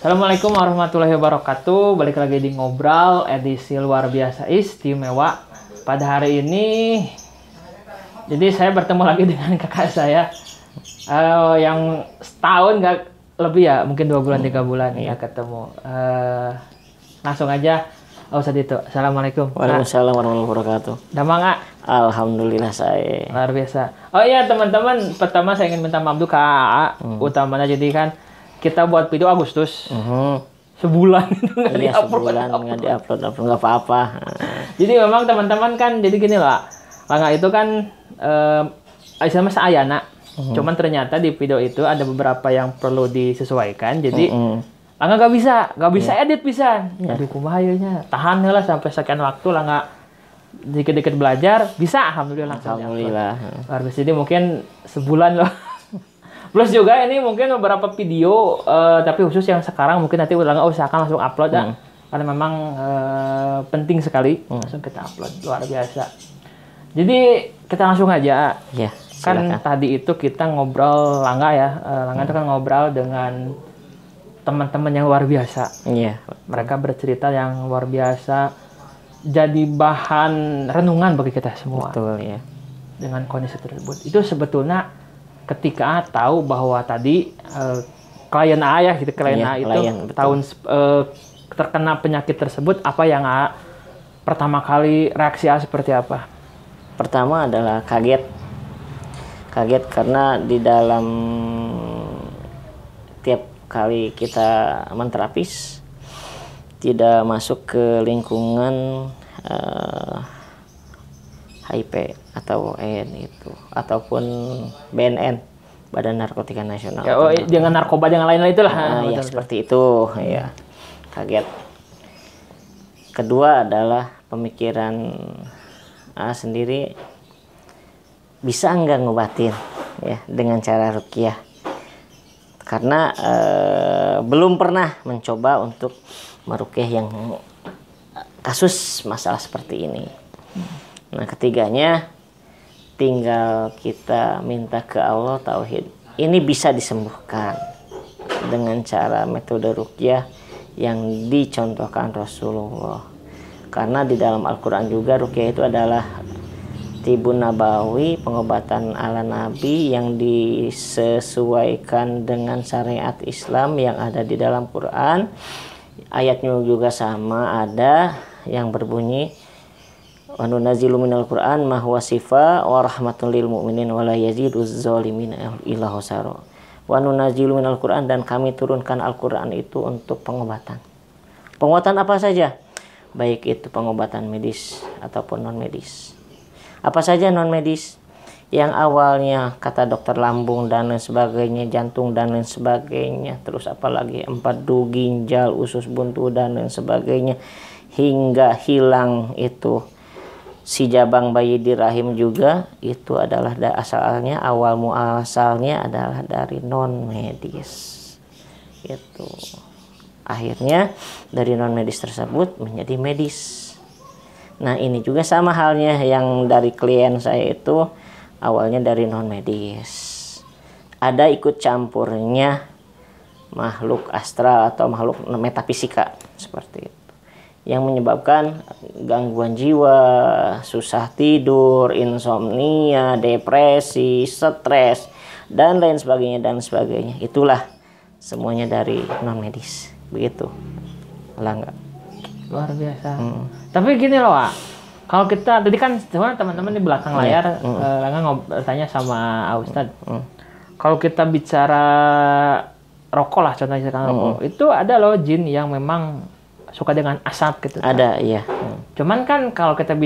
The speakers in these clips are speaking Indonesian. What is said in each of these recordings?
Assalamualaikum warahmatullahi wabarakatuh. Balik lagi di Ngobrol edisi luar biasa istimewa. Pada hari ini, jadi saya bertemu lagi dengan kakak saya yang setahun nggak lebih ya, mungkin 2 bulan 3 bulan ya ketemu. Langsung aja, usah itu. Assalamualaikum. Waalaikumsalam warahmatullahi wabarakatuh. Damang nggak? Alhamdulillah saya. Luar biasa. Oh iya teman-teman, pertama saya ingin minta maaf dulu Kak. Utamanya jadi kan kita buat video Agustus. Sebulan itu nggak diupload. Sebulan nggak diupload, nggak apa-apa. Jadi memang teman-teman kan, jadi gini lah. Langga itu kan sama seayana. Cuman ternyata di video itu ada beberapa yang perlu disesuaikan. Jadi Langga nggak bisa edit bisa. Aduh kumahayanya. Tahan lah sampai sekian waktu Langga dikit-dikit belajar bisa. Alhamdulillah. Alhamdulillah. Jadi mungkin sebulan loh. Plus juga ini mungkin beberapa video, tapi khusus yang sekarang mungkin nanti udah nggak usahakan langsung upload ya. Karena memang penting sekali langsung kita upload, luar biasa. Jadi kita langsung aja. Ya, kan silakan. tadi itu kita ngobrol Langga ya, Langga itu kan ngobrol dengan teman-teman yang luar biasa. Iya. Mereka bercerita yang luar biasa, jadi bahan renungan bagi kita semua. Betul ya. Dengan kondisi tersebut, itu sebetulnya ketika tahu bahwa tadi klien A ya, gitu, klien A itu tahun terkena penyakit tersebut, apa yang A pertama kali reaksi A seperti apa? Pertama adalah kaget karena di dalam tiap kali kita menterapis tidak masuk ke lingkungan HIP atau EN itu ataupun BNN, Badan Narkotika Nasional. Ya, jangan narkoba, jangan lain-lain itulah. Ya seperti itu ya. Kaget. Kedua adalah pemikiran sendiri, bisa enggak ngobatin ya dengan cara ruqyah. Karena belum pernah mencoba untuk meruqyah yang kasus masalah seperti ini. Nah, ketiganya tinggal kita minta ke Allah tauhid. Ini bisa disembuhkan dengan cara metode ruqyah yang dicontohkan Rasulullah. Karena di dalam Al-Qur'an juga ruqyah itu adalah tibun nabawi, pengobatan ala Nabi yang disesuaikan dengan syariat Islam yang ada di dalam Quran. Ayatnya juga sama, ada yang berbunyi wa nunazzilu minal Qur'an ma huwa shifa wa rahmatun lil mu'minin wa la yaziduz zalimina illa khusara. Wa nunazzilu minal Qur'an, dan kami turunkan Al-Qur'an itu untuk pengobatan. Pengobatan apa saja? Baik itu pengobatan medis ataupun non medis. Apa saja non medis? Yang awalnya kata dokter lambung dan lain sebagainya, jantung dan lain sebagainya, terus apalagi empedu, ginjal, usus buntu dan lain sebagainya, hingga hilang itu si jabang bayi di rahim juga, itu adalah asalnya, awal muasalnya adalah dari non medis. Itu akhirnya dari non medis tersebut menjadi medis. Nah, ini juga sama halnya yang dari klien saya itu awalnya dari non medis. Ada ikut campurnya makhluk astral atau makhluk metafisika seperti itu, yang menyebabkan gangguan jiwa, susah tidur, insomnia, depresi, stres, dan lain sebagainya. Itulah semuanya dari non medis. Begitu. Langga. Luar biasa. Tapi gini loh, Wak. Kalau kita tadi kan teman-teman di belakang layar Langga bertanya sama Ustad. Kalau kita bicara rokok lah, contohnya rokok, itu ada loh jin yang memang suka dengan asap gitu. Ada, iya. Cuman kan kalau kita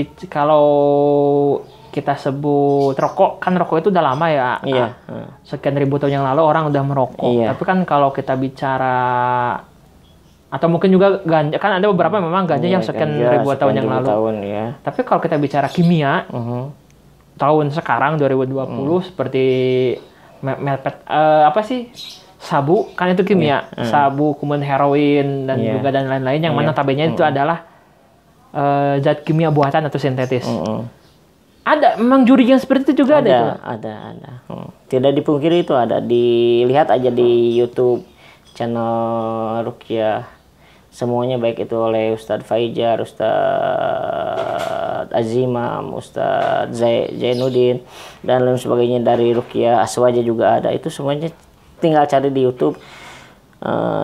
sebut rokok, kan rokok itu udah lama ya. Iya. Sekian ribu tahun yang lalu orang udah merokok. Iya. Tapi kan kalau kita bicara, atau mungkin juga ganja, kan ada beberapa memang ganja yang sekian ribu tahun yang lalu. Ya. Tapi kalau kita bicara kimia, tahun sekarang 2020 seperti apa sih? Sabu, kan itu kimia. Sabu, kemudian heroin, dan juga dan lain-lain, yang mana notabene itu adalah zat kimia buatan atau sintetis. Ada, memang juri yang seperti itu juga ada. Ada. Tidak dipungkiri itu ada. Dilihat aja di YouTube channel Ruqyah semuanya, baik itu oleh Ustadz Faijar, Ustadz Azimam, Ustadz Zainuddin dan lain sebagainya, dari Ruqyah Aswaja juga ada. Itu semuanya tinggal cari di YouTube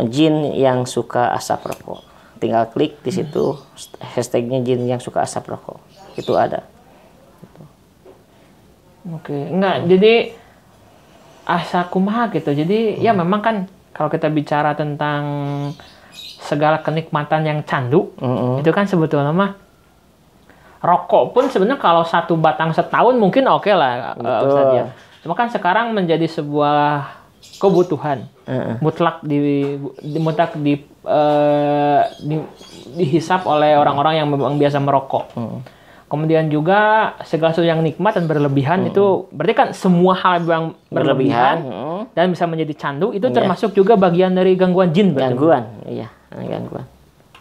jin yang suka asap rokok, tinggal klik di situ hashtagnya jin yang suka asap rokok, itu ada. Oke, enggak. Jadi asa kumaha gitu. Jadi ya memang kan kalau kita bicara tentang segala kenikmatan yang candu, itu kan sebetulnya mah rokok pun sebenarnya kalau satu batang setahun mungkin oke lah, Ustaz ya. Cuma kan sekarang menjadi sebuah kebutuhan mutlak dihisap oleh orang-orang yang memang biasa merokok. Kemudian juga segala sesuatu yang nikmat dan berlebihan itu berarti kan semua hal yang berlebihan dan bisa menjadi candu itu termasuk juga bagian dari gangguan jin. Gangguan, iya, gangguan.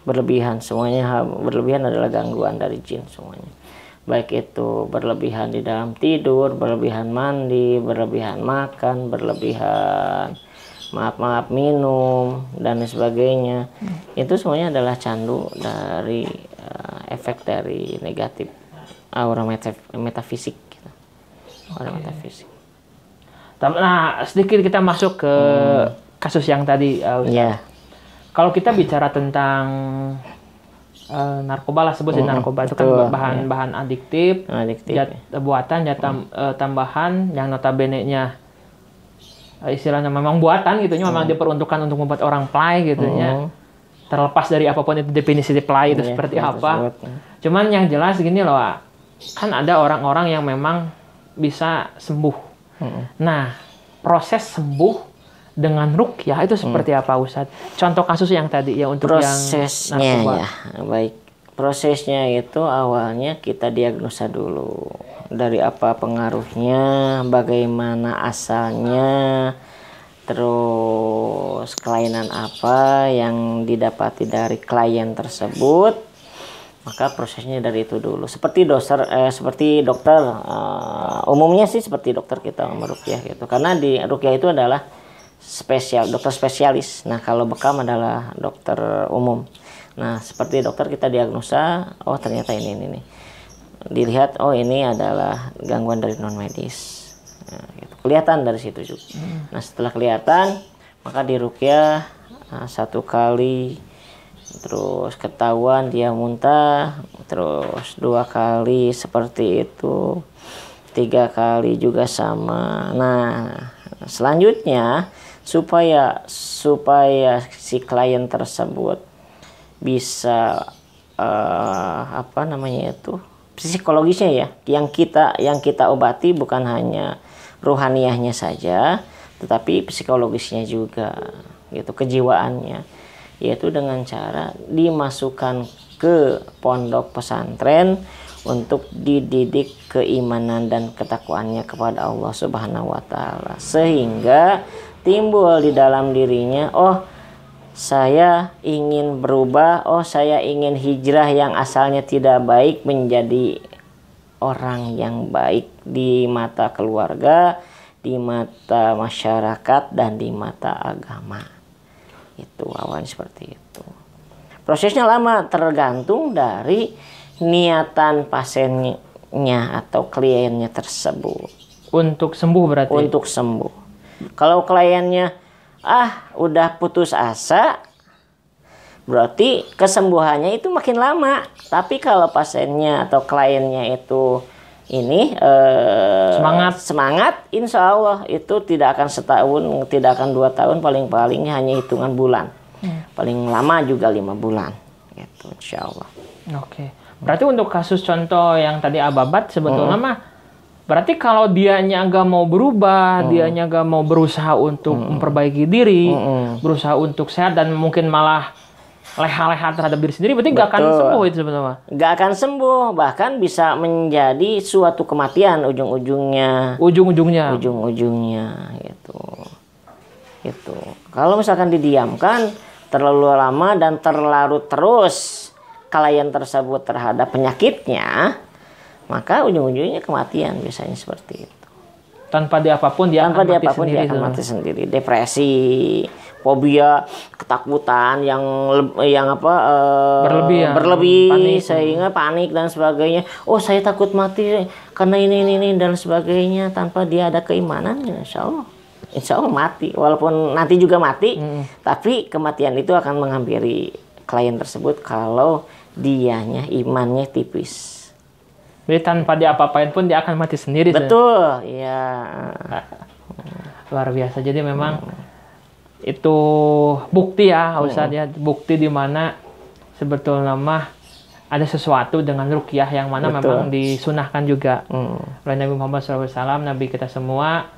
Berlebihan, semuanya berlebihan adalah gangguan dari jin semuanya. Baik itu berlebihan di dalam tidur, berlebihan mandi, berlebihan makan, berlebihan minum dan sebagainya. Itu semuanya adalah candu dari efek dari negatif aura metafisik gitu. Aura metafisik. Nah, sedikit kita masuk ke kasus yang tadi, Ustaz. Kalau kita bicara tentang narkoba lah, sebut narkoba itu kan bahan adiktif, buatan, tambahan yang notabene-nya istilahnya memang buatan gitu, memang diperuntukkan untuk membuat orang play gitu ya. Terlepas dari apapun itu definisi play itu seperti apa. Cuman yang jelas gini loh, kan ada orang-orang yang memang bisa sembuh. Nah, proses sembuh dengan ruqyah itu seperti apa, Ustaz? Contoh kasus yang tadi ya untuk prosesnya yang narkoba. Ya, baik. Prosesnya itu awalnya kita diagnosa dulu. Dari apa pengaruhnya, bagaimana asalnya, terus kelainan apa yang didapati dari klien tersebut. Maka prosesnya dari itu dulu. Seperti dokter umumnya sih seperti dokter kita meruqyah gitu. Karena di ruqyah itu adalah dokter spesialis. Nah, kalau bekam adalah dokter umum. Nah, seperti dokter kita diagnosa, oh ternyata ini. Dilihat, oh ini adalah gangguan dari non medis. Nah, gitu. Kelihatan dari situ juga. Nah, setelah kelihatan, maka diruqyah 1 kali, terus ketahuan dia muntah, terus 2 kali seperti itu, 3 kali juga sama. Nah, selanjutnya supaya si klien tersebut bisa psikologisnya ya, yang kita obati bukan hanya ruhaniyahnya saja, tetapi psikologisnya juga gitu, kejiwaannya, yaitu dengan cara dimasukkan ke pondok pesantren untuk dididik keimanan dan ketakwaannya kepada Allah Subhanahu wa taala, sehingga timbul di dalam dirinya, oh saya ingin berubah, oh saya ingin hijrah yang asalnya tidak baik menjadi orang yang baik di mata keluarga, di mata masyarakat, dan di mata agama. Itu awalnya seperti itu. Prosesnya lama, tergantung dari niatan pasiennya atau kliennya tersebut. Untuk sembuh berarti? Untuk sembuh. Kalau kliennya udah putus asa, berarti kesembuhannya itu makin lama. Tapi kalau pasiennya atau kliennya itu semangat, insya Allah itu tidak akan setahun, tidak akan 2 tahun, paling-paling hanya hitungan bulan. Paling lama juga 5 bulan. Gitu, insya Allah. Oke. Berarti untuk kasus contoh yang tadi Ababat sebetulnya mah, berarti kalau dianya nggak mau berubah, dianya nggak mau berusaha untuk memperbaiki diri, berusaha untuk sehat dan mungkin malah leha-leha terhadap diri sendiri, berarti nggak akan sembuh itu sebenarnya. Nggak akan sembuh, bahkan bisa menjadi suatu kematian ujung-ujungnya. Ujung-ujungnya gitu. Kalau misalkan didiamkan terlalu lama dan terlarut terus klien tersebut terhadap penyakitnya, maka ujung-ujungnya kematian biasanya seperti itu. Tanpa dia apapun dia tanpa akan dia mati apapun sendiri. dia akan mati sendiri. Depresi, fobia, ketakutan yang berlebih panik. sehingga panik dan sebagainya. Oh, saya takut mati karena ini dan sebagainya, tanpa dia ada keimanan, insya Allah mati. Walaupun nanti juga mati, tapi kematian itu akan menghampiri klien tersebut kalau dianya imannya tipis. Jadi tanpa dia apa-apain pun dia akan mati sendiri. Betul, ya. Luar biasa. Jadi memang itu bukti ya, Ustadz ya, bukti di mana sebetulnya mah ada sesuatu dengan ruqyah yang mana memang disunahkan juga oleh Nabi Muhammad SAW, Nabi kita semua,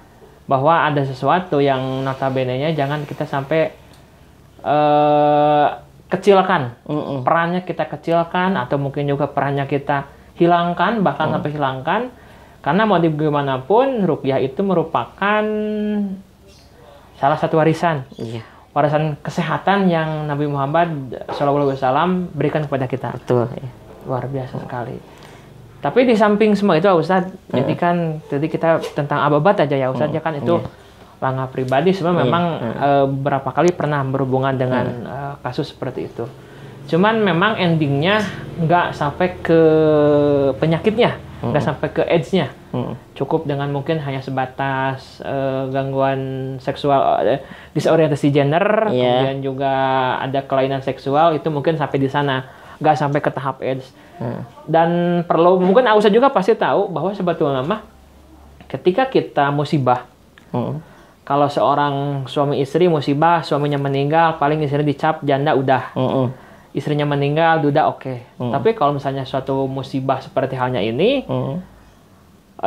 bahwa ada sesuatu yang notabene-nya jangan kita sampai kecilkan, perannya kita kecilkan, atau mungkin juga perannya kita hilangkan, bahkan sampai hilangkan, karena mau bagaimanapun ruqyah itu merupakan salah satu warisan, warisan kesehatan yang Nabi Muhammad SAW berikan kepada kita. Betul. Luar biasa sekali. Tapi di samping semua itu Ustadz, jadi kan tadi kita tentang ababat aja ya Ustadz, ya kan itu langkah pribadi, sebenarnya memang berapa kali pernah berhubungan dengan kasus seperti itu. Cuman memang endingnya nggak sampai ke penyakitnya, nggak sampai ke AIDS-nya. Cukup dengan mungkin hanya sebatas gangguan seksual, disorientasi gender, kemudian juga ada kelainan seksual, itu mungkin sampai di sana, nggak sampai ke tahap AIDS. Dan perlu, mungkin Ausa juga pasti tahu bahwa sebetulnya mah ketika kita musibah, kalau seorang suami istri musibah, suaminya meninggal, paling istrinya dicap janda udah. Istrinya meninggal, duda oke. Tapi kalau misalnya suatu musibah seperti halnya ini,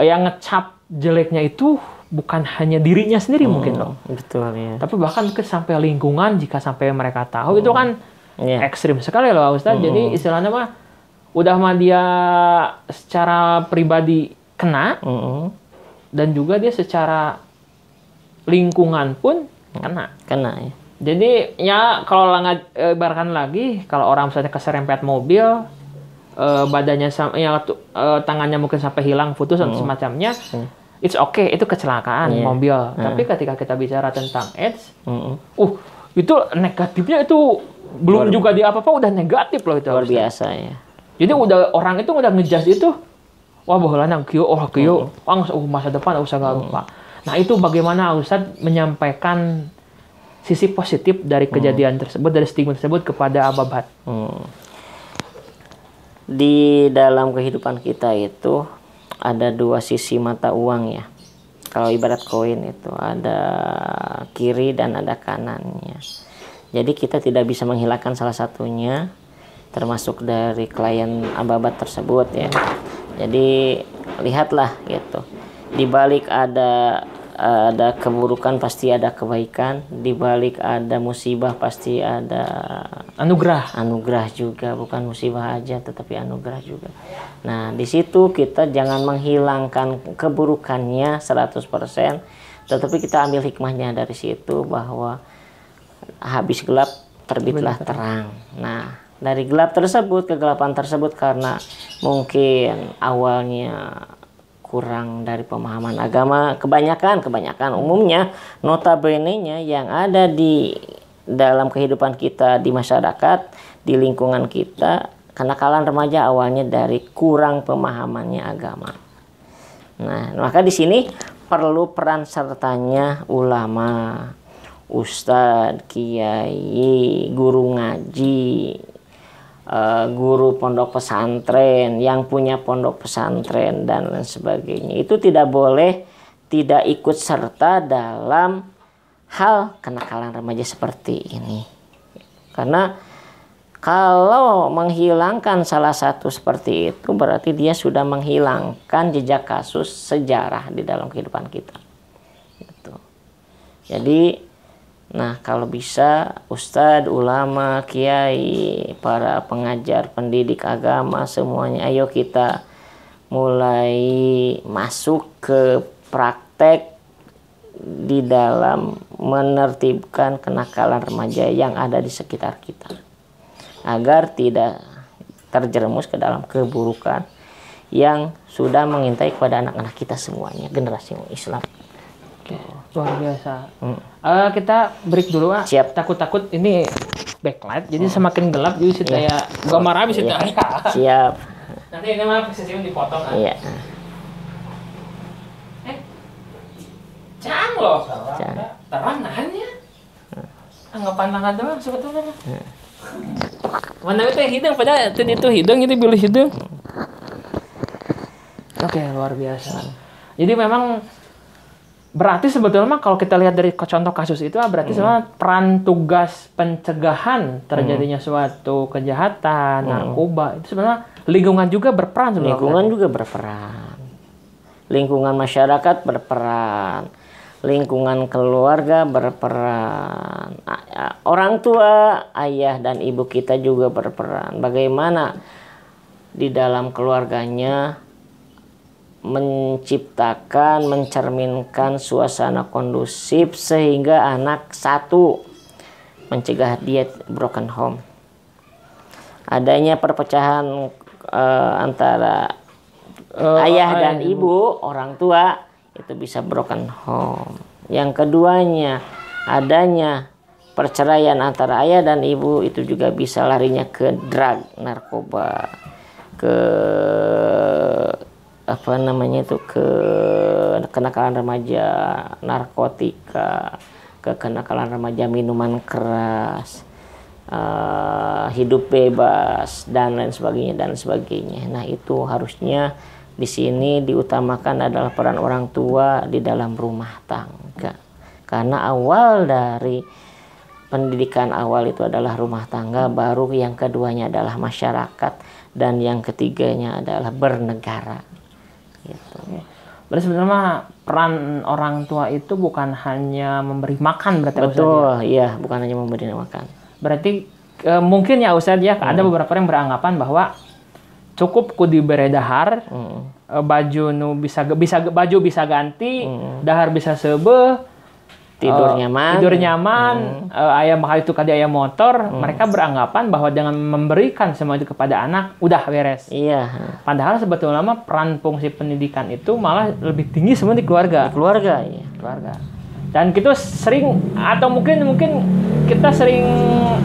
yang ngecap jeleknya itu bukan hanya dirinya sendiri mungkin loh. Betul ya. Tapi bahkan sampai lingkungan, jika sampai mereka tahu, itu kan ekstrim sekali loh Ustaz. Jadi istilahnya mah, udah mah dia secara pribadi kena, dan juga dia secara lingkungan pun kena ya. Jadi ya kalau ibaratkan lagi, kalau orang misalnya keserempet mobil, badannya tangannya mungkin sampai hilang, putus dan semacamnya, it's okay, itu kecelakaan mobil. Tapi ketika kita bicara tentang AIDS, itu negatifnya itu belum juga di apa-apa udah negatif loh itu. Luar biasa ya. Jadi orang itu udah ngejudge itu, wah baheulana kieu, masa depan usah gak lupa. Nah itu bagaimana Ustadz menyampaikan sisi positif dari kejadian tersebut, dari stigma tersebut kepada ababat. Di dalam kehidupan kita itu ada dua sisi mata uang ya. Kalau ibarat koin itu ada kiri dan ada kanannya. Jadi kita tidak bisa menghilangkan salah satunya, termasuk dari klien ababat tersebut ya. Jadi lihatlah gitu. Di balik ada keburukan pasti ada kebaikan, di balik ada musibah pasti ada anugerah juga, bukan musibah aja tetapi anugerah juga. Nah di situ kita jangan menghilangkan keburukannya 100%, tetapi kita ambil hikmahnya dari situ, bahwa habis gelap terbitlah terang. Nah dari gelap tersebut, kegelapan tersebut karena mungkin awalnya kurang dari pemahaman agama, kebanyakan umumnya notabene-nya yang ada di dalam kehidupan kita, di masyarakat, di lingkungan kita, kenakalan remaja awalnya dari kurang pemahamannya agama. Nah, maka di sini perlu peran sertanya ulama, ustadz, kiai, guru ngaji, guru pondok pesantren, yang punya pondok pesantren dan lain sebagainya. Itu tidak boleh tidak ikut serta dalam hal kenakalan remaja seperti ini. Karena kalau menghilangkan salah satu seperti itu, berarti dia sudah menghilangkan jejak kasus sejarah di dalam kehidupan kita. Gitu. Jadi nah kalau bisa ustadz, ulama, kiai, para pengajar, pendidik agama semuanya, ayo kita mulai masuk ke praktek di dalam menertibkan kenakalan remaja yang ada di sekitar kita, agar tidak terjerumus ke dalam keburukan yang sudah mengintai kepada anak-anak kita semuanya, generasi Islam. Oke, luar biasa. Kita break dulu, ah. Siap. Takut-takut ini backlight, jadi semakin gelap jadi saya gambar habis itu. Siap. Nanti ini mah posisinya dipotong. Iya. Cang loh. Cang. Terang nahannya. Anggapan tangan doang sebetulnya. Mana itu yang hidung, padahal itu hidung, itu pilih hidung. Oke, luar biasa. Jadi memang berarti sebetulnya mah kalau kita lihat dari contoh kasus itu berarti sebenarnya peran tugas pencegahan terjadinya suatu kejahatan, narkoba itu sebenarnya lingkungan juga berperan sebenarnya. Lingkungan juga berperan. Lingkungan masyarakat berperan. Lingkungan keluarga berperan. Orang tua, ayah dan ibu kita juga berperan. Bagaimana di dalam keluarganya menciptakan, mencerminkan suasana kondusif sehingga anak satu mencegah dia broken home. Adanya perpecahan antara ayah dan ibu, orang tua, itu bisa broken home. Yang keduanya, adanya perceraian antara ayah dan ibu, itu juga bisa larinya ke drug, narkoba, ke ke kenakalan remaja, narkotika, ke kenakalan remaja minuman keras, hidup bebas dan lain sebagainya. Nah, itu harusnya di sini diutamakan adalah peran orang tua di dalam rumah tangga. Karena awal dari pendidikan awal itu adalah rumah tangga, baru yang keduanya adalah masyarakat, dan yang ketiganya adalah bernegara. Gitu. Berarti sebenarnya peran orang tua itu bukan hanya memberi makan, berarti betul, iya, bukan hanya memberi makan. Berarti mungkin ya Ustadz ya, ada beberapa yang beranggapan bahwa cukup ku dibere dahar, baju nu baju bisa ganti, dahar bisa seubeuh, tidur nyaman, ayam bakal itu kadi ayam motor. Mereka beranggapan bahwa dengan memberikan semua itu kepada anak udah beres. Iya. Padahal sebetulnya mah peran fungsi pendidikan itu malah lebih tinggi semua di keluarga. Iya. Keluarga. Dan kita sering atau mungkin kita sering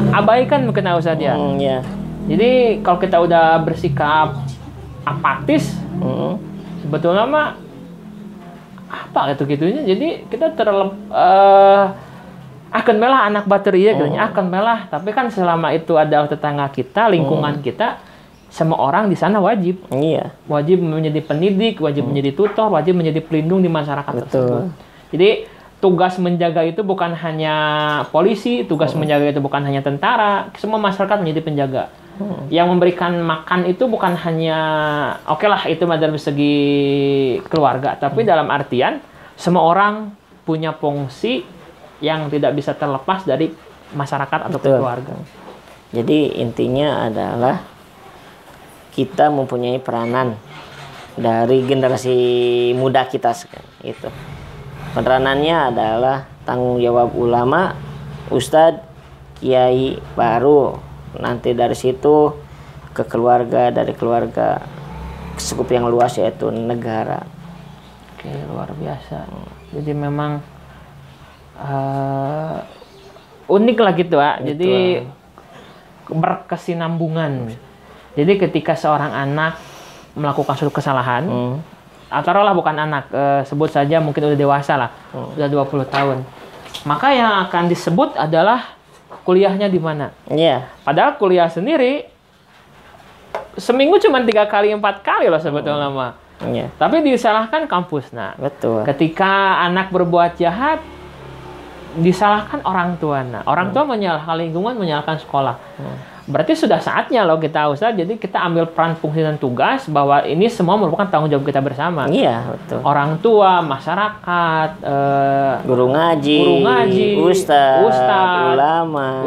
abaikan mungkin Ustadz ya. Iya. Jadi kalau kita udah bersikap apatis, sebetulnya mah apa gitu-gitunya, jadi kita akan melah anak bateri ya, akan melah. Tapi kan selama itu ada tetangga kita, lingkungan kita, semua orang di sana wajib menjadi pendidik, wajib menjadi tutor, wajib menjadi pelindung di masyarakat tersebut. Jadi tugas menjaga itu bukan hanya polisi, tugas menjaga itu bukan hanya tentara, semua masyarakat menjadi penjaga. Yang memberikan makan itu bukan hanya oke lah itu dari segi keluarga, tapi dalam artian semua orang punya fungsi yang tidak bisa terlepas dari masyarakat atau keluarga. Jadi intinya adalah kita mempunyai peranan dari generasi muda kita itu. Peranannya adalah tanggung jawab ulama, ustadz, kiai, baru nanti dari situ ke keluarga, dari keluarga skup yang luas yaitu negara. Oke, luar biasa. Jadi memang unik lah gitu, Pak. Jadi berkesinambungan. Jadi ketika seorang anak melakukan suatu kesalahan, taruhlah bukan anak, sebut saja mungkin udah dewasa lah, udah 20 tahun. Maka yang akan disebut adalah kuliahnya di mana. Iya. Padahal kuliah sendiri seminggu cuma 3 kali 4 kali loh sebetulnya mah. Iya. Tapi disalahkan kampus. Nah, betul. Ketika anak berbuat jahat disalahkan orang tua. Nah, orang tua menyalahkan lingkungan, menyalahkan sekolah. Berarti sudah saatnya loh kita Ustaz, jadi kita ambil peran fungsi dan tugas bahwa ini semua merupakan tanggung jawab kita bersama. Iya, betul. Orang tua, masyarakat, guru ngaji, ustaz,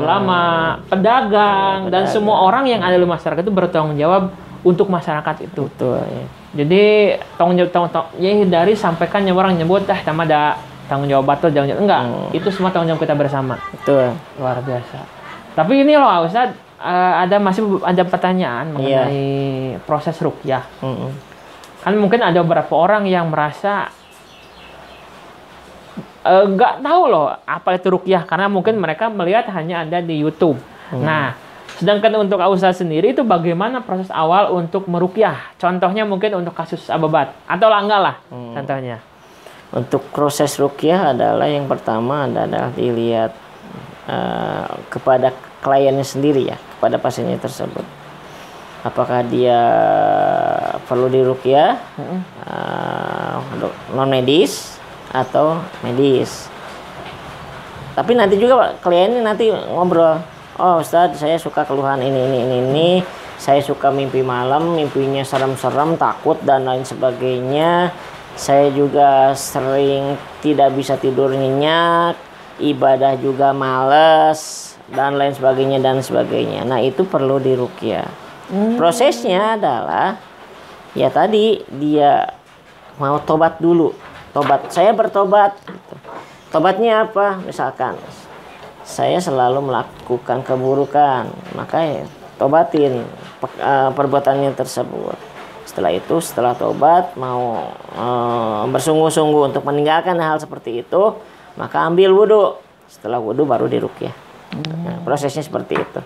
ulama, pedagang, dan semua orang yang ada di masyarakat itu bertanggung jawab untuk masyarakat itu. Betul, ya. Jadi tanggung jawab ya hindari sampaikan orang nyebut sama ada tanggung jawab batal, jangan enggak. Itu semua tanggung jawab kita bersama. Betul. Luar biasa. Tapi ini loh Ustaz, masih ada pertanyaan mengenai proses ruqyah. Kan mungkin ada beberapa orang yang merasa nggak tahu loh apa itu ruqyah karena mungkin mereka melihat hanya ada di YouTube. Nah, sedangkan untuk Ustaz sendiri itu bagaimana proses awal untuk meruqyah? Contohnya mungkin untuk kasus ababat atau langga lah contohnya. Untuk proses ruqyah adalah yang pertama adalah dilihat kepada kliennya sendiri ya, kepada pasiennya tersebut. Apakah dia perlu diruqyah non medis atau medis. Tapi nanti juga kliennya nanti ngobrol, oh Ustadz saya suka keluhan ini, saya suka mimpi malam, mimpinya serem-serem, takut dan lain sebagainya, saya juga sering tidak bisa tidur nyenyak, ibadah juga males dan lain sebagainya. Nah itu perlu diruqyah. Prosesnya adalah ya tadi dia mau tobat dulu. Saya bertobat gitu. Tobatnya apa? Misalkan saya selalu melakukan keburukan, maka ya tobatin perbuatannya tersebut. Setelah tobat mau bersungguh-sungguh untuk meninggalkan hal seperti itu, maka ambil wudhu. Setelah wudhu baru diruqyah. Nah, prosesnya seperti itu.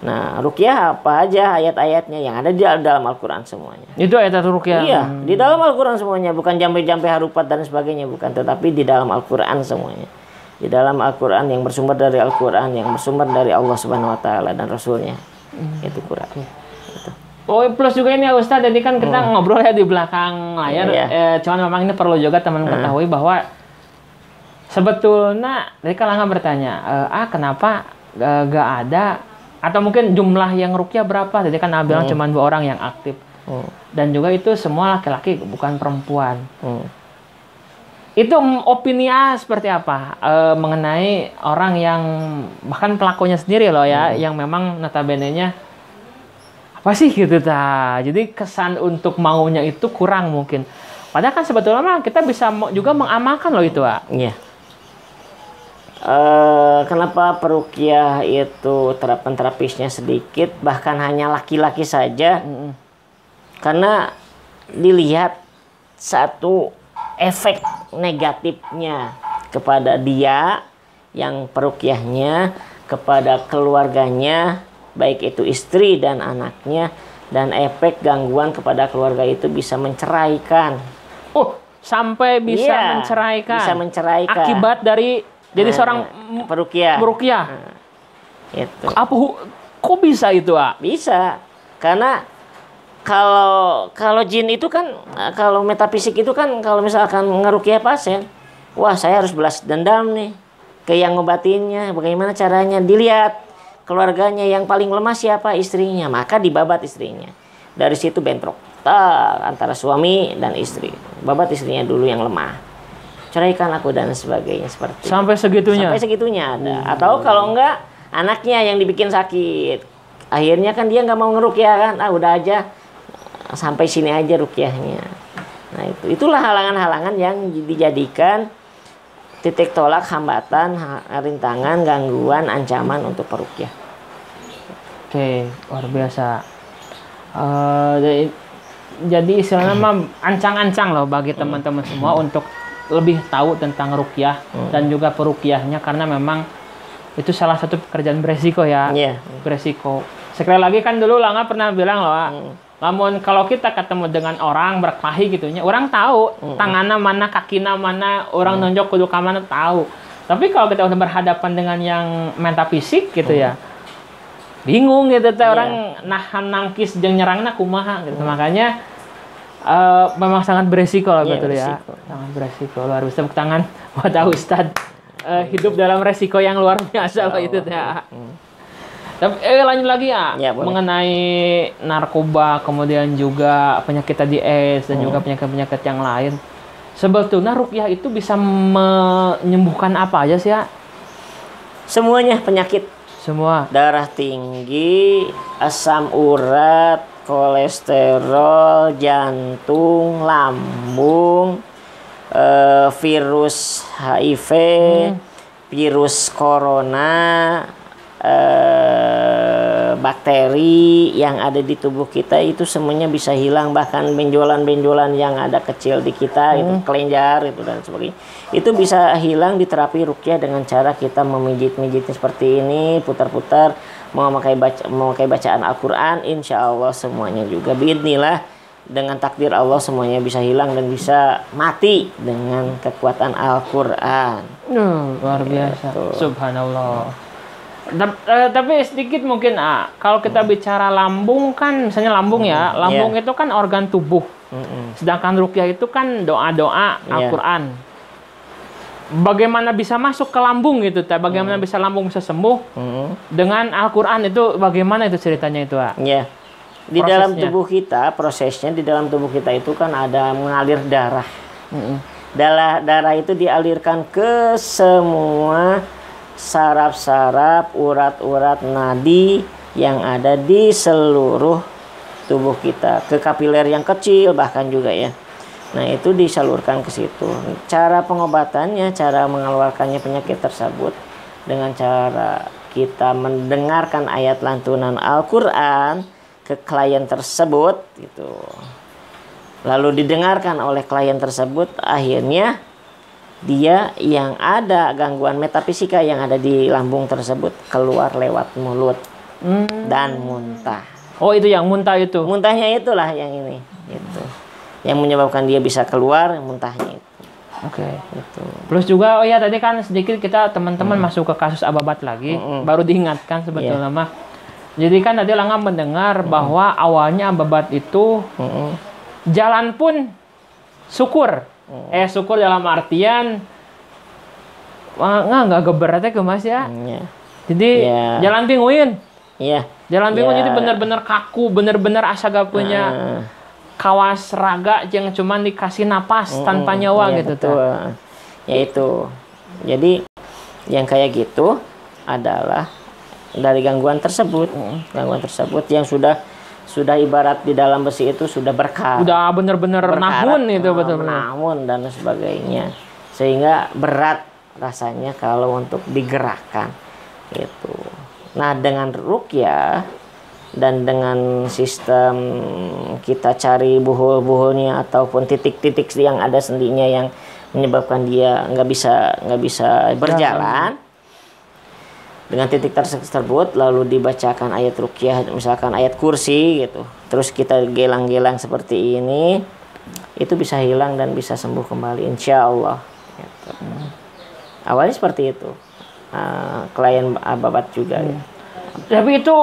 Nah, ruqyah apa aja ayat-ayatnya yang ada di dalam Al-Quran semuanya. Itu ayat ruqyah? Iya, di dalam Al-Quran semuanya. Bukan jampe-jampe harupat dan sebagainya, bukan. Tetapi di dalam Al-Quran semuanya. Di dalam Al-Quran yang bersumber dari Al-Quran, yang bersumber dari Allah Subhanahu Wa Taala dan Rasulnya. Itu Quran. Itu. Oh, plus juga ini Ustaz, jadi kan kita ngobrol ya di belakang layar. Cuman memang ini perlu juga teman ketahui bahwa sebetulnya, tadi kan Langga bertanya, kenapa gak ada atau mungkin jumlah yang ruqyah berapa? Jadi kan bilang cuma 2 orang yang aktif. Dan juga itu semua laki-laki bukan perempuan. Itu opini seperti apa mengenai orang yang bahkan pelakunya sendiri loh ya, yang memang notabene-nya apa sih gitu jadi kesan untuk maunya itu kurang mungkin. Padahal kan sebetulnya mah kita bisa juga mengamalkan loh itu Iya. Kenapa peruqyah itu terapan terapisnya sedikit, bahkan hanya laki-laki saja? Karena dilihat satu efek negatifnya kepada dia yang peruqyahnya, kepada keluarganya, baik itu istri dan anaknya, dan efek gangguan kepada keluarga itu bisa menceraikan. Oh, sampai bisa menceraikan. Bisa menceraikan. Akibat dari jadi seorang peruqyah. Itu. Kok bisa itu, Bisa. Karena kalau jin itu kan, kalau metafisik itu kan, kalau misalkan ngeruqyah pasien, wah saya harus balas dendam nih ke yang ngobatinnya. Bagaimana caranya? Dilihat keluarganya yang paling lemah siapa? Istrinya. Maka dibabat istrinya. Dari situ bentrok antara suami dan istri. Babat istrinya dulu yang lemah. Ceraikan aku dan sebagainya seperti sampai segitunya. Sampai segitunya ada. Atau kalau enggak anaknya yang dibikin sakit. Akhirnya kan dia nggak mau ngeruqyah kan. Udah aja sampai sini aja ruqyahnya. Nah, itulah halangan-halangan yang dijadikan titik tolak, hambatan, rintangan, gangguan, ancaman untuk peruqyah. Oke, luar biasa. Jadi istilahnya mah ancang-ancang loh bagi teman-teman semua untuk lebih tahu tentang ruqyah dan juga peruqyahnya, karena memang itu salah satu pekerjaan beresiko ya. Beresiko. Sekali lagi kan dulu Langga pernah bilang loh, namun kalau kita ketemu dengan orang berkelahi gitunya, orang tahu tangannya mana, kakinya mana, orang nonjok kudu ka mana tahu. Tapi kalau kita udah berhadapan dengan yang metafisik gitu ya, bingung gitu orang nahan nangkis jeung nyerangna kumaha gitu. Makanya memang sangat beresiko lah betul ya. Sangat beresiko, luar biasa. Tepuk tangan buat Ustadz. Hidup dalam resiko yang luar biasa loh itu ya. Tapi lanjut lagi mengenai narkoba, kemudian juga penyakit tadi AIDS dan juga penyakit-penyakit yang lain. Sebetulnya ruqyah itu bisa menyembuhkan apa aja sih ya? Semuanya penyakit. Semua. Darah tinggi, asam urat, kolesterol, jantung, lambung, virus HIV, virus corona, bakteri yang ada di tubuh kita itu semuanya bisa hilang, bahkan benjolan-benjolan yang ada kecil di kita itu kelenjar itu dan sebagainya itu bisa hilang di terapi ruqyah dengan cara kita memijit-mijitnya seperti ini, putar-putar, memakai bacaan Al-Quran, insya Allah semuanya juga biidznillah dengan takdir Allah semuanya bisa hilang dan bisa mati dengan kekuatan Al-Quran. Luar biasa, subhanallah. Tapi sedikit mungkin kalau kita bicara lambung kan, misalnya lambung ya, lambung itu kan organ tubuh. Sedangkan ruqyah itu kan doa-doa Al-Quran. Bagaimana bisa masuk ke lambung gitu, bagaimana bisa lambung bisa sembuh dengan Al-Quran itu, bagaimana itu ceritanya itu? Di prosesnya. Dalam tubuh kita, prosesnya di dalam tubuh kita itu kan ada mengalir darah. Darah itu dialirkan ke semua saraf-saraf, urat-urat nadi yang ada di seluruh tubuh kita, ke kapiler yang kecil bahkan juga ya. Nah, itu disalurkan ke situ. Cara pengobatannya, cara mengeluarkannya penyakit tersebut dengan cara kita mendengarkan ayat lantunan Al-Qur'an ke klien tersebut gitu. Lalu didengarkan oleh klien tersebut, akhirnya dia yang ada gangguan metafisika yang ada di lambung tersebut keluar lewat mulut dan muntah. Oh, itu yang muntah itu? Muntahnya itulah yang ini. Itu. Yang menyebabkan dia bisa keluar muntahnya itu. Oke. Itu. Plus juga, oh ya tadi kan sedikit kita teman-teman masuk ke kasus Ababat lagi. Baru diingatkan sebetulnya mah. Jadi kan tadi Langga mendengar bahwa awalnya Ababat itu jalan pun syukur. Syukur dalam artian nggak geberatnya ke Mas ya. Jadi jalan pinguin. Jalan pinguin jadi benar-benar kaku, benar-benar asa gak punya kawas raga yang cuman dikasih napas tanpa nyawa gitu tuh. Ya itu. Jadi yang kayak gitu adalah dari gangguan tersebut. Gangguan tersebut yang sudah ibarat di dalam besi itu sudah berkarat. Udah bener-bener nahun itu betul-betul. Nahun dan sebagainya. Sehingga berat rasanya kalau untuk digerakkan gitu. Nah, dengan ruqyah dan dengan sistem kita cari buhul-buhulnya ataupun titik-titik yang ada sendinya yang menyebabkan dia nggak bisa berjalan. Dengan titik tersebut lalu dibacakan ayat ruqyah, misalkan ayat kursi gitu, terus kita gelang-gelang seperti ini, itu bisa hilang dan bisa sembuh kembali insya Allah gitu. Awalnya seperti itu. Klien Ababat juga ya. Tapi itu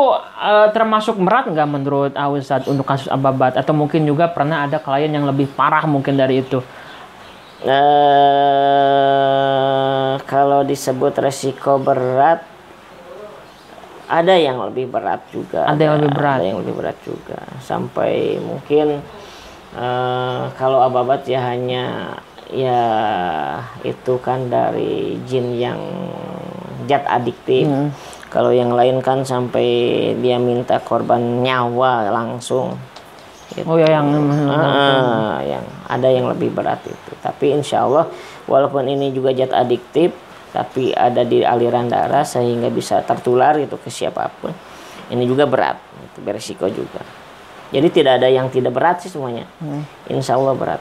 termasuk berat nggak menurut Ustadz untuk kasus Ababat, atau mungkin juga pernah ada klien yang lebih parah mungkin dari itu? Kalau disebut resiko berat, ada yang lebih berat juga. Ada yang lebih berat juga. Sampai mungkin kalau Ababat ya hanya ya itu kan dari jin yang zat adiktif. Kalau yang lain kan sampai dia minta korban nyawa langsung. Gitu. Oh ya, yang ada yang lebih berat itu. Tapi insya Allah walaupun ini juga zat adiktif, tapi ada di aliran darah sehingga bisa tertular itu ke siapapun. Ini juga berat, itu beresiko juga. Jadi tidak ada yang tidak berat sih semuanya. Insya Allah berat.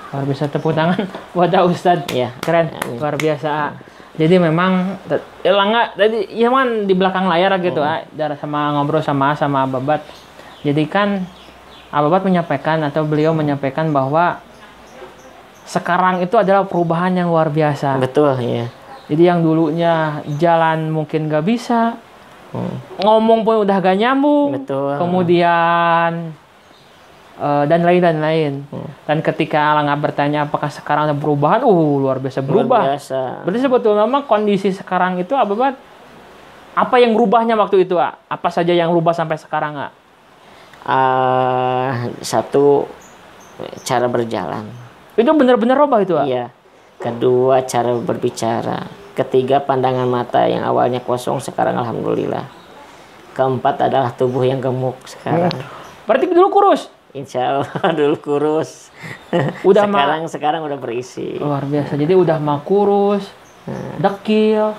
Luar biasa, tepuk tangan buat Ustadz. Ya, keren, luar biasa. Jadi memang Langga tadi ya kan di belakang layar gitu sama ngobrol sama Ababat. Jadi kan Ababat menyampaikan atau beliau menyampaikan bahwa sekarang itu adalah perubahan yang luar biasa. Betul ya. Jadi yang dulunya jalan mungkin gak bisa, ngomong pun udah gak nyambung. Betul. Kemudian dan lain. Dan ketika Langga bertanya apakah sekarang ada perubahan, luar biasa berubah. Luar biasa. Berarti sebetulnya memang kondisi sekarang itu Ababat, apa yang berubahnya waktu itu? Apa saja yang berubah sampai sekarang? Satu, cara berjalan. Itu benar-benar robah itu? Iya. Kedua, cara berbicara. Ketiga, pandangan mata yang awalnya kosong sekarang alhamdulillah. Keempat adalah tubuh yang gemuk sekarang. Berarti dulu kurus? Insya Allah dulu kurus. Udah sekarang udah berisi. Luar biasa. Jadi udah mah kurus, dekil,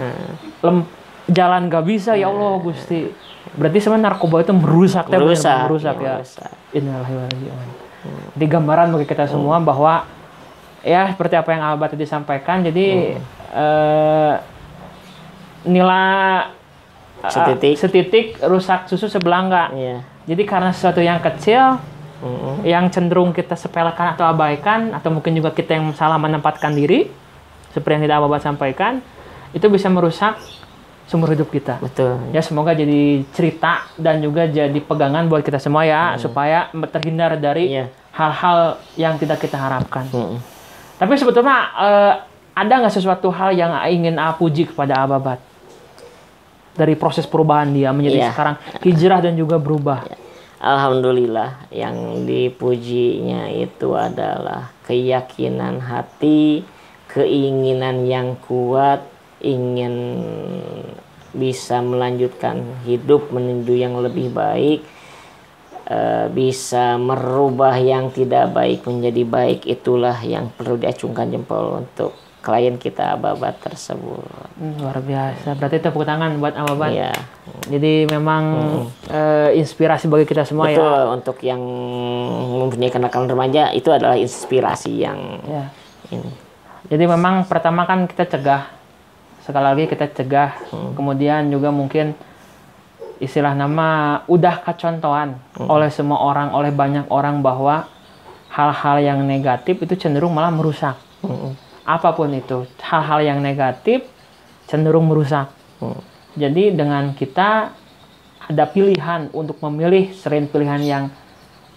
jalan gak bisa, ya Allah Gusti. Berarti sebenarnya narkoba itu merusak, Merusak, ya. merusak. Innalillahi wa inna ilaihi raji'un. Jadi gambaran bagi kita semua bahwa ya seperti apa yang Abah tadi sampaikan. Jadi nilai setitik rusak susu sebelangga. Iya. Jadi karena sesuatu yang kecil yang cenderung kita sepelekan atau abaikan, atau mungkin juga kita yang salah menempatkan diri, seperti yang tidak Abah sampaikan, itu bisa merusak sumber hidup kita. Betul. Ya semoga jadi cerita dan juga jadi pegangan buat kita semua ya, supaya terhindar dari hal-hal yang tidak kita harapkan. Tapi sebetulnya ada nggak sesuatu hal yang ingin puji kepada Ababat dari proses perubahan dia menjadi sekarang hijrah dan juga berubah? Alhamdulillah, yang dipujinya itu adalah keyakinan hati, keinginan yang kuat, ingin bisa melanjutkan hidup menuju yang lebih baik, bisa merubah yang tidak baik menjadi baik. Itulah yang perlu diacungkan jempol untuk klien kita Ababat tersebut. Luar biasa. Berarti tepuk tangan buat Ababat. Iya. Jadi memang inspirasi bagi kita semua. Betul, ya. untuk yang mempunyai kenakalan remaja itu adalah inspirasi yang ini. Jadi memang pertama kan kita cegah. Sekali lagi kita cegah. Kemudian juga mungkin istilah nama udah kecontohan oleh semua orang, oleh banyak orang bahwa hal-hal yang negatif itu cenderung malah merusak. Apapun itu, hal-hal yang negatif cenderung merusak. Jadi dengan kita ada pilihan untuk memilih selain pilihan yang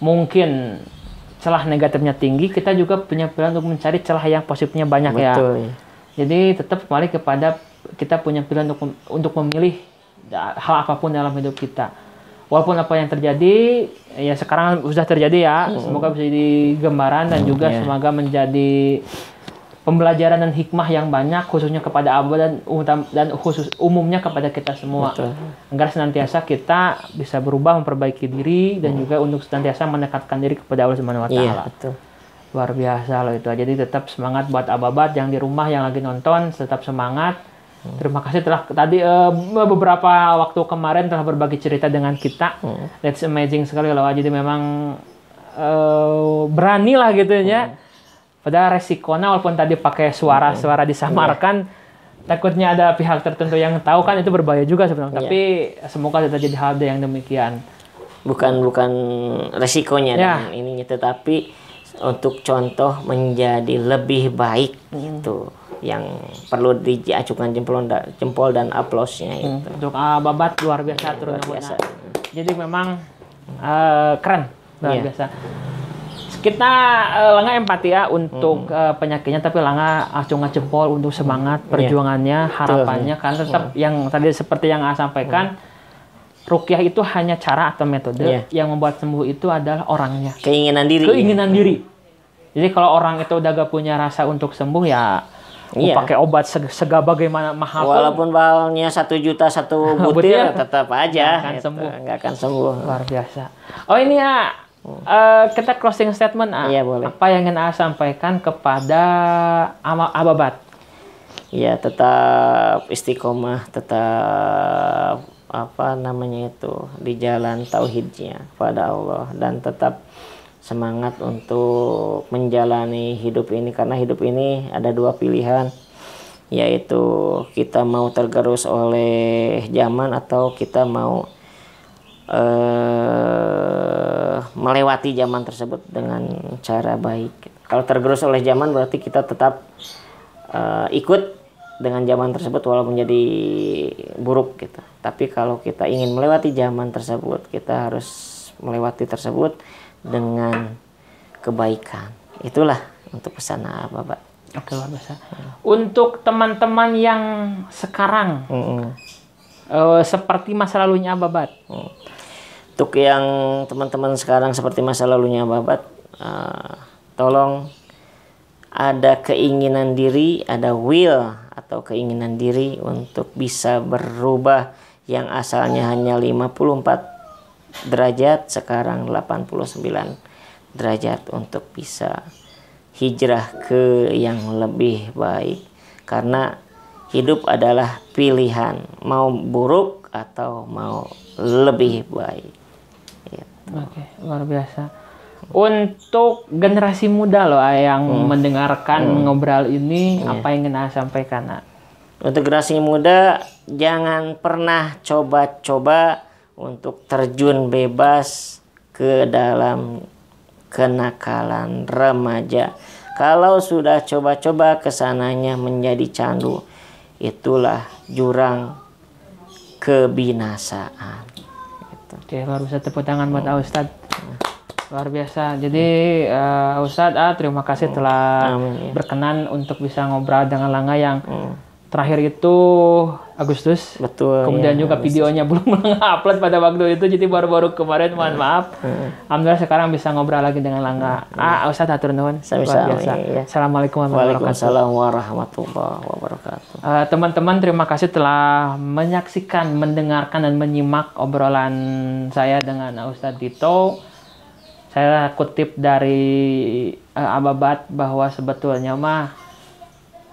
mungkin celah negatifnya tinggi, kita juga punya pilihan untuk mencari celah yang positifnya banyak. Betul, ya. Jadi tetap kembali kepada kita punya pilihan untuk memilih hal apapun dalam hidup kita. Walaupun apa yang terjadi, ya sekarang sudah terjadi ya. Semoga bisa jadi gambaran dan juga semoga menjadi pembelajaran dan hikmah yang banyak, khususnya kepada Abah dan khusus umumnya kepada kita semua. Betul. Agar senantiasa kita bisa berubah, memperbaiki diri dan juga untuk senantiasa mendekatkan diri kepada Allah Subhanahu wa taala. Iya, betul. Luar biasa loh itu. Jadi tetap semangat buat Ababat yang di rumah yang lagi nonton, tetap semangat. Terima kasih telah tadi beberapa waktu kemarin telah berbagi cerita dengan kita. That's amazing sekali loh. Jadi memang berani lah gitu ya. Padahal resikonya walaupun tadi pakai suara-suara disamarkan, takutnya ada pihak tertentu yang tahu kan itu berbahaya juga sebenarnya. Tapi semoga tidak jadi hal yang demikian. Bukan resikonya dan ininya, tetapi untuk contoh menjadi lebih baik itu yang perlu diacungkan jempol dan aplausnya itu. Untuk Ababat luar biasa turun biasa. Jadi memang keren luar biasa. Kita Langa empati ya untuk penyakitnya, tapi Langa acungan jempol untuk semangat perjuangannya, harapannya, karena tetap yang tadi seperti yang sampaikan, ruqyah itu hanya cara atau metode, yang membuat sembuh itu adalah orangnya. Keinginan diri. Jadi kalau orang itu udah gak punya rasa untuk sembuh ya pakai obat bagaimana mahal. Walaupun bahalnya 1 juta 1 butir, tetap aja nggak akan sembuh. Luar biasa. Oh ini ya. Kita closing statement. Iya, boleh. Apa yang ingin sampaikan kepada Ababat? Ya, tetap istiqomah, tetap di jalan tauhidnya pada Allah, dan tetap semangat untuk menjalani hidup ini, karena hidup ini ada 2 pilihan, yaitu kita mau tergerus oleh zaman atau kita mau melewati zaman tersebut dengan cara baik. Kalau tergerus oleh zaman berarti kita tetap ikut dengan zaman tersebut walaupun jadi buruk gitu. Tapi kalau kita ingin melewati zaman tersebut, kita harus melewati tersebut dengan kebaikan. Itulah untuk pesan Bapak. Oke, luar biasa. Untuk teman-teman yang sekarang seperti masa lalunya Babat. Untuk yang teman-teman sekarang seperti masa lalunya Babat, tolong ada keinginan diri, ada will atau keinginan diri untuk bisa berubah yang asalnya hanya 54 derajat, sekarang 89 derajat, untuk bisa hijrah ke yang lebih baik. Karena hidup adalah pilihan, mau buruk atau mau lebih baik. Gitu. Oke, luar biasa. Untuk generasi muda loh yang mendengarkan ngobrol ini, apa yang ingin Aa sampaikan? Untuk generasi muda, jangan pernah coba-coba untuk terjun bebas ke dalam kenakalan remaja. Kalau sudah coba-coba kesananya menjadi candu, itulah jurang kebinasaan. Gitu. Oke, luar biasa, tepuk tangan buat Ustadz. Luar biasa. Jadi Ustadz, terima kasih telah berkenan untuk bisa ngobrol dengan Langga yang terakhir itu Agustus. Betul. Kemudian juga videonya belum upload pada waktu itu, jadi baru-baru kemarin, mohon maaf. Alhamdulillah sekarang bisa ngobrol lagi dengan Langga. Ustadz hatur nuhun. Luar biasa. Assalamualaikum warahmatullahi wabarakatuh. Waalaikumsalam warahmatullahi wabarakatuh. Teman-teman, terima kasih telah menyaksikan, mendengarkan dan menyimak obrolan saya dengan Ustadz Dito. Saya kutip dari Ababat bahwa sebetulnya mah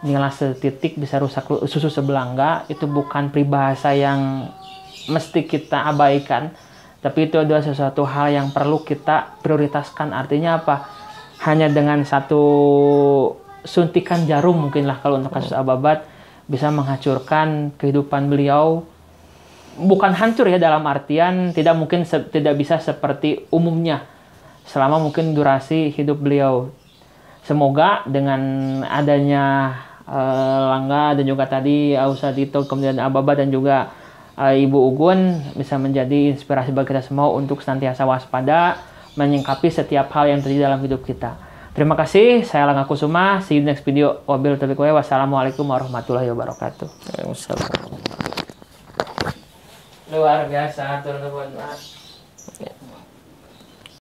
nilai setitik bisa rusak susu sebelangga, itu bukan peribahasa yang mesti kita abaikan, tapi itu adalah sesuatu hal yang perlu kita prioritaskan. Artinya apa? Hanya dengan satu suntikan jarum mungkinlah kalau untuk kasus Ababat bisa menghancurkan kehidupan beliau. Bukan hancur ya, dalam artian tidak mungkin tidak bisa seperti umumnya selama mungkin durasi hidup beliau. Semoga dengan adanya Langga dan juga tadi Ustadz Dito, kemudian Ababat dan juga Ibu Ugun bisa menjadi inspirasi bagi kita semua untuk senantiasa waspada menyingkapi setiap hal yang terjadi dalam hidup kita. Terima kasih, saya Langga Kusuma. See you next video. Wabillahi taufiq wal hidayah. Wassalamualaikum warahmatullahi wabarakatuh. Waalaikumsalam. Luar biasa, turun-turun.